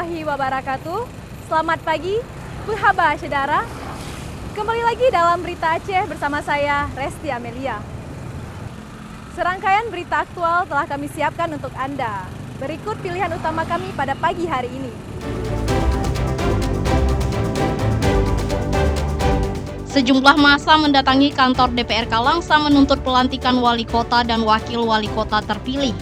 warahmatullahi wabarakatuh. Selamat pagi, Buhaba Syedara. Kembali lagi dalam Berita Aceh bersama saya, Resti Amelia. Serangkaian berita aktual telah kami siapkan untuk Anda. Berikut pilihan utama kami pada pagi hari ini. Sejumlah massa mendatangi kantor DPRK Langsa menuntut pelantikan wali kota dan wakil wali kota terpilih.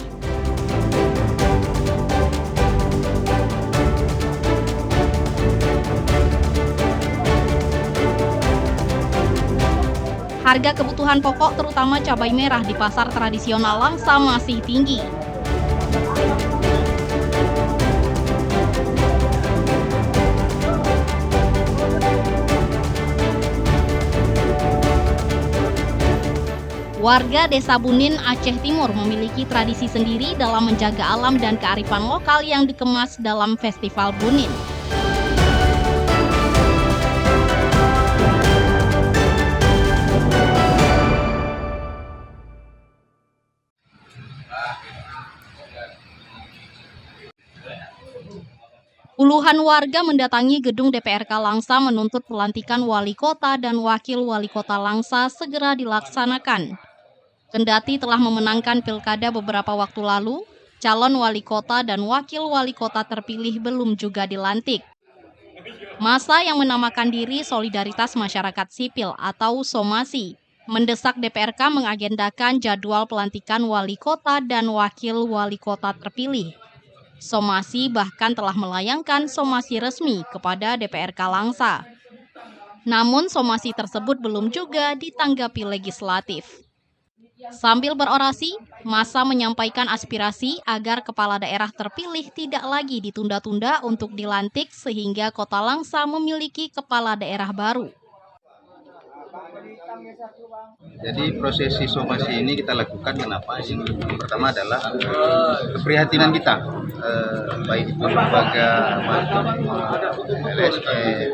Harga kebutuhan pokok terutama cabai merah di pasar tradisional Langsa masih tinggi. Warga Desa Bunin, Aceh Timur memiliki tradisi sendiri dalam menjaga alam dan kearifan lokal yang dikemas dalam Festival Bunin. Puluhan warga mendatangi gedung DPRK Langsa menuntut pelantikan wali kota dan wakil wali kota Langsa segera dilaksanakan. Kendati telah memenangkan pilkada beberapa waktu lalu, calon wali kota dan wakil wali kota terpilih belum juga dilantik. Massa yang menamakan diri Solidaritas Masyarakat Sipil atau SOMASI mendesak DPRK mengagendakan jadwal pelantikan wali kota dan wakil wali kota terpilih. SOMASI bahkan telah melayangkan somasi resmi kepada DPRK Langsa. Namun somasi tersebut belum juga ditanggapi legislatif. Sambil berorasi, massa menyampaikan aspirasi agar kepala daerah terpilih tidak lagi ditunda-tunda untuk dilantik sehingga Kota Langsa memiliki kepala daerah baru. Jadi prosesi somasi ini kita lakukan kenapa? Yang pertama adalah keprihatinan kita, baik itu lembaga, LSM,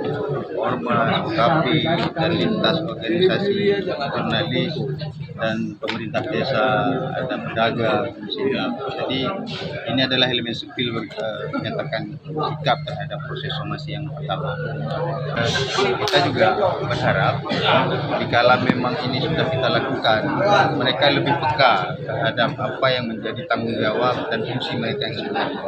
Ormas, KAPI, dan lintas organisasi jurnalis dan pemerintah desa, ada pedagang. Jadi ini adalah elemen sipil menyatakan sikap terhadap proses somasi yang pertama. Kita juga berharap dikala memang ini sudah kita lakukan, mereka lebih peka terhadap apa yang menjadi tanggung jawab dan fungsi mereka yang sebenarnya.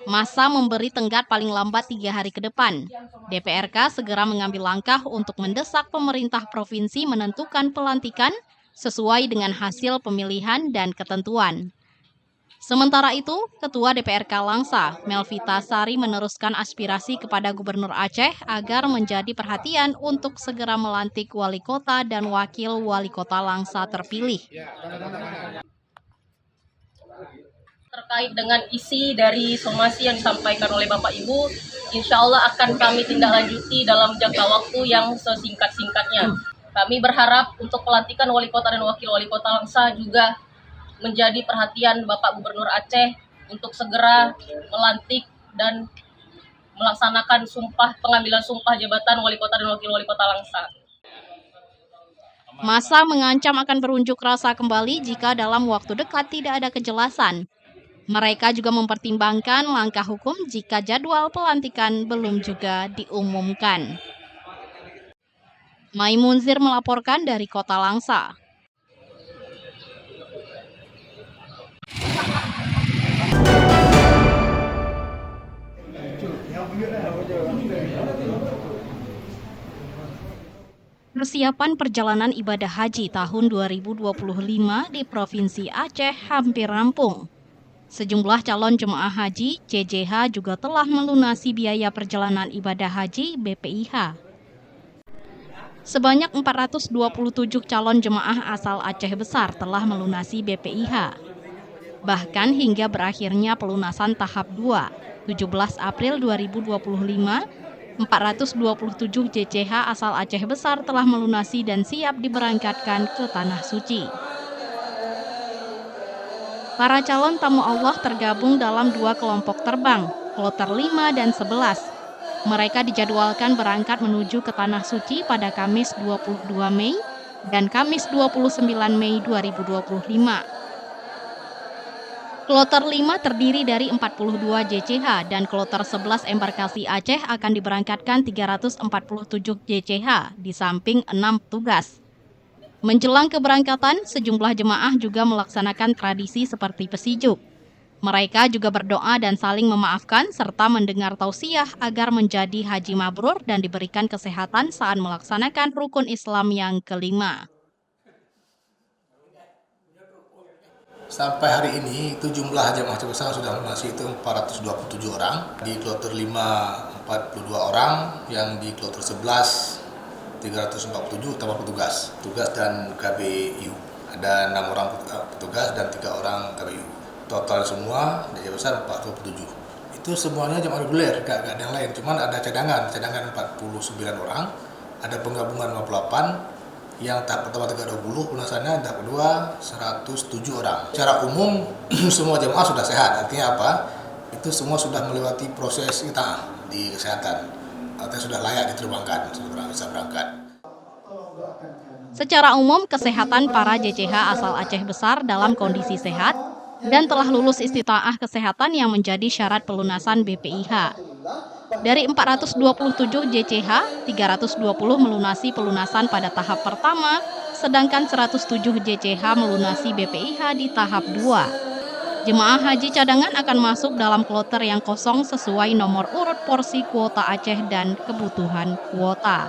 Massa memberi tenggat paling lambat 3 hari ke depan. DPRK segera mengambil langkah untuk mendesak pemerintah provinsi menentukan pelantikan sesuai dengan hasil pemilihan dan ketentuan. Sementara itu, Ketua DPRK Langsa, Melvita Sari meneruskan aspirasi kepada Gubernur Aceh agar menjadi perhatian untuk segera melantik wali kota dan wakil wali kota Langsa terpilih. Terkait dengan isi dari somasi yang disampaikan oleh Bapak Ibu, insya Allah akan kami tindak lanjuti dalam jangka waktu yang sesingkat-singkatnya. Kami berharap untuk pelantikan wali kota dan wakil wali kota Langsa juga menjadi perhatian Bapak Gubernur Aceh untuk segera melantik dan melaksanakan pengambilan sumpah jabatan wali kota dan wakil wali kota Langsa. Massa mengancam akan berunjuk rasa kembali jika dalam waktu dekat tidak ada kejelasan. Mereka juga mempertimbangkan langkah hukum jika jadwal pelantikan belum juga diumumkan. Maimunzir melaporkan dari Kota Langsa. Persiapan perjalanan ibadah haji tahun 2025 di Provinsi Aceh hampir rampung. Sejumlah calon jemaah haji CJH juga telah melunasi biaya perjalanan ibadah haji BPIH. Sebanyak 427 calon jemaah asal Aceh Besar telah melunasi BPIH. Bahkan hingga berakhirnya pelunasan tahap 2, 17 April 2025, 427 JCH asal Aceh Besar telah melunasi dan siap diberangkatkan ke Tanah Suci. Para calon tamu Allah tergabung dalam 2 kelompok terbang, kloter 5 dan 11. Mereka dijadwalkan berangkat menuju ke Tanah Suci pada Kamis 22 Mei dan Kamis 29 Mei 2025. Kloter 5 terdiri dari 42 JCH dan kloter 11 embarkasi Aceh akan diberangkatkan 347 JCH di samping 6 petugas. Menjelang keberangkatan, sejumlah jemaah juga melaksanakan tradisi seperti pesijuk. Mereka juga berdoa dan saling memaafkan serta mendengar tausiah agar menjadi haji mabrur dan diberikan kesehatan saat melaksanakan rukun Islam yang kelima. Sampai hari ini itu jumlah jemaah haji besar sudah lunasi itu 427 orang, di kloter 5 42 orang, yang di kloter 11 347 tambah petugas dan KBU. Ada 6 orang petugas dan 3 orang KBU. Total semua haji besar 427. Itu semuanya jemaah reguler, gak ada yang lain. Cuman ada cadangan 49 orang, ada penggabungan 58. Yang tahap pertama 320, lunasannya tahap kedua 107 orang. Secara umum semua jemaah sudah sehat. Artinya apa? Itu semua sudah melewati proses kita di kesehatan. Artinya sudah layak diterbangkan, sudah bisa berangkat. Secara umum, kesehatan para JCH asal Aceh Besar dalam kondisi sehat dan telah lulus istitaah kesehatan yang menjadi syarat pelunasan BPIH. Dari 427 JCH, 320 melunasi pelunasan pada tahap pertama, sedangkan 107 JCH melunasi BPIH di tahap 2. Jemaah haji cadangan akan masuk dalam kloter yang kosong sesuai nomor urut porsi kuota Aceh dan kebutuhan kuota.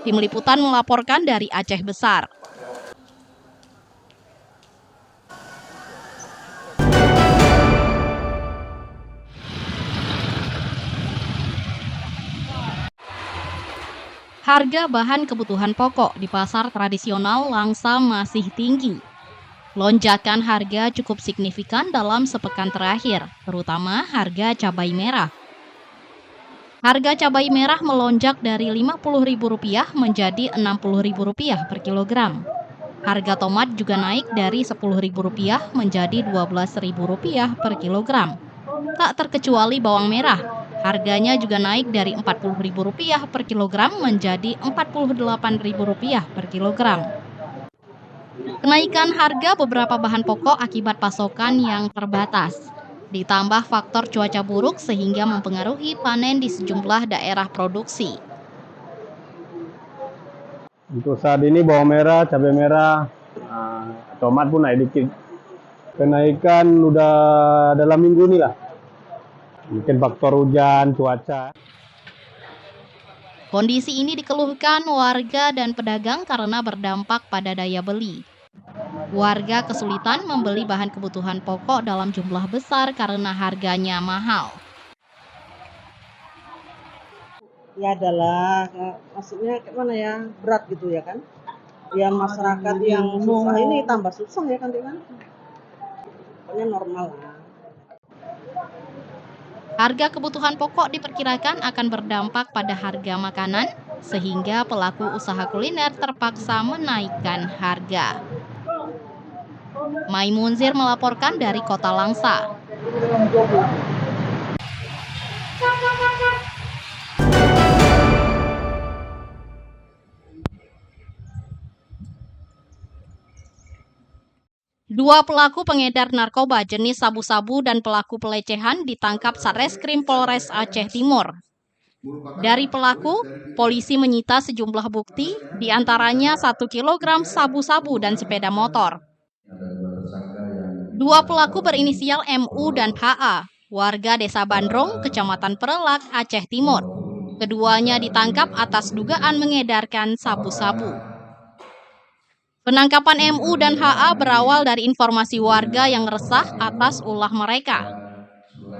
Tim Liputan melaporkan dari Aceh Besar. Harga bahan kebutuhan pokok di pasar tradisional Langsa masih tinggi. Lonjakan harga cukup signifikan dalam sepekan terakhir, terutama harga cabai merah. Harga cabai merah melonjak dari Rp50.000 menjadi Rp60.000 per kilogram. Harga tomat juga naik dari Rp10.000 menjadi Rp12.000 per kilogram. Tak terkecuali bawang merah. Harganya juga naik dari Rp40.000 per kilogram menjadi Rp48.000 per kilogram. Kenaikan harga beberapa bahan pokok akibat pasokan yang terbatas. Ditambah faktor cuaca buruk sehingga mempengaruhi panen di sejumlah daerah produksi. Untuk saat ini bawang merah, cabai merah, tomat pun naik dikit. Kenaikan udah dalam minggu ini lah. Mungkin faktor hujan, cuaca. Kondisi ini dikeluhkan warga dan pedagang karena berdampak pada daya beli. Warga kesulitan membeli bahan kebutuhan pokok dalam jumlah besar karena harganya mahal. Ya adalah, maksudnya gimana ya, berat gitu ya kan. Ya masyarakat yang susah ini tambah susah ya kan. Pokoknya normal lah. Harga kebutuhan pokok diperkirakan akan berdampak pada harga makanan, sehingga pelaku usaha kuliner terpaksa menaikkan harga. Maimunzir melaporkan dari Kota Langsa. Dua pelaku pengedar narkoba jenis sabu-sabu dan pelaku pelecehan ditangkap Satreskrim Polres Aceh Timur. Dari pelaku, polisi menyita sejumlah bukti, diantaranya 1 kilogram sabu-sabu dan sepeda motor. Dua pelaku berinisial MU dan HA, warga Desa Bandrong, Kecamatan Perelak, Aceh Timur. Keduanya ditangkap atas dugaan mengedarkan sabu-sabu. Penangkapan MU dan HA berawal dari informasi warga yang resah atas ulah mereka.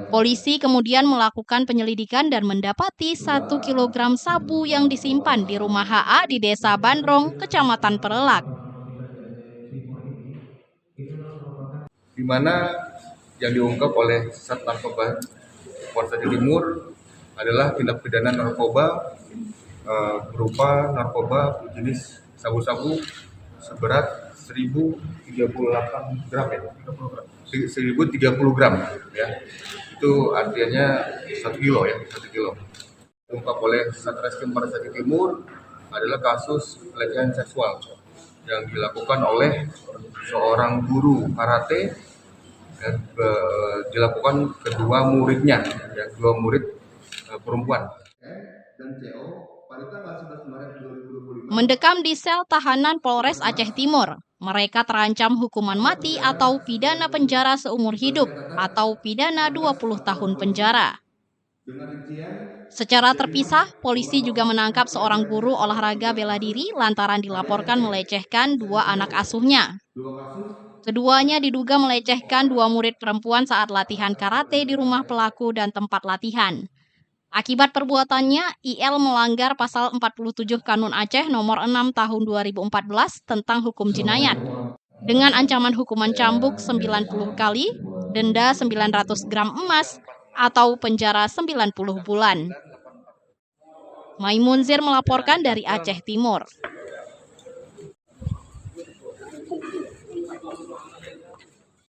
Polisi kemudian melakukan penyelidikan dan mendapati 1 kilogram sabu yang disimpan di rumah HA di Desa Bandrong, Kecamatan Perelak. Di mana yang diungkap oleh Sat Narkoba Polres Aceh Timur adalah tindak pidana narkoba berupa narkoba jenis sabu-sabu seberat 1038 gram ya, 1030 gram ya. Itu artinya 1 kilo ya, 1 kilo. Diungkap oleh Satreskrim Polres Aceh Timur adalah kasus pelecehan seksual yang dilakukan oleh seorang guru karate dan dilakukan kedua muridnya, ya, dua murid perempuan. Mendekam di sel tahanan Polres Aceh Timur, mereka terancam hukuman mati atau pidana penjara seumur hidup atau pidana 20 tahun penjara. Secara terpisah, polisi juga menangkap seorang guru olahraga bela diri lantaran dilaporkan melecehkan dua anak asuhnya. Keduanya diduga melecehkan dua murid perempuan saat latihan karate di rumah pelaku dan tempat latihan. Akibat perbuatannya, IL melanggar pasal 47 Kanun Aceh nomor 6 tahun 2014 tentang hukum jinayat dengan ancaman hukuman cambuk 90 kali, denda 900 gram emas, atau penjara 90 bulan. Maimunzir melaporkan dari Aceh Timur.